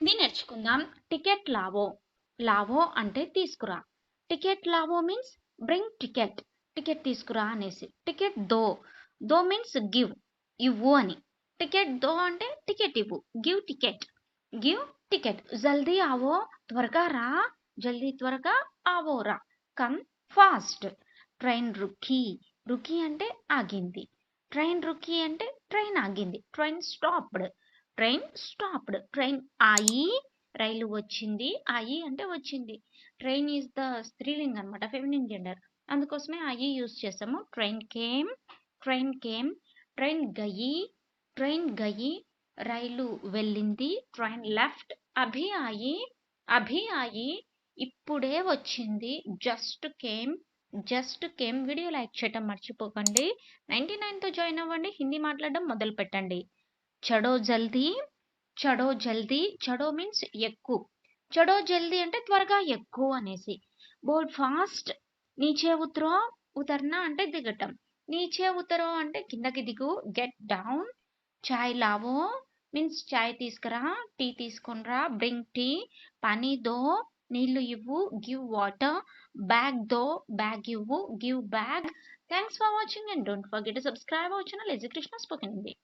ఇది నేర్చుకుందాం. Ticket Lao. Lao అంటే తీసుకురా. Ticket Lao means bring ticket. Ticket తీసుకురా అనేసి. టికెట్ దో. దో మీన్స్ గివ్. ఇవ్వు అని. టికెట్ దో అంటే టికెట్ ఇవ్వు. Give ticket. Give ticket. జల్దీ ఆవో. త్వరగా రా. జల్దీ త్వరగా ఆవో రా. Come fast. ట్రైన్ రుకి. రుకి అంటే ఆగింది. ట్రైన్ రుకి అంటే ట్రైన్ ఆగింది. Train stopped. Train stopped. Train ఆయి. రైలు వచ్చింది. ఆయి అంటే వచ్చింది. ట్రైన్ ఈజ్ ద స్త్రీలింగ్ అనమాట. Feminine gender. అందుకోసమే ఆయి యూజ్ చేసాము. Train came. Train came. Train గయి. ట్రైన్ గయి. రైలు వెళ్ళింది. Train left. అభి ఆయి. అభి ఆయి. ఇప్పుడే వచ్చింది. Just came. Just came. Video like చేయటం మర్చిపోకండి. 99తో జాయిన్ అవ్వండి. హిందీ మాట్లాడడం మొదలు పెట్టండి. చడో జల్దీ. చడో జల్దీ. చడో మీన్స్ ఎక్కు. చడో జల్దీ అంటే త్వరగా ఎక్కు అనేసి. Board fast. నీచే ఉతరో. ఉతర్నా అంటే దిగటం. నీచే ఉతరో అంటే కిందకి దిగు. Get down. చాయ్ లావో మీన్స్ చాయ్ తీసుకురా. టీ తీసుకొనిరా. Bring tea. పానీ దో. నీళ్లు ఇవ్వు. Give water. బ్యాగ్ దో. బ్యాగ్ ఇవ్వు. Give bag. Thanks for watching and don't forget to subscribe our channel educational spoken Hindi.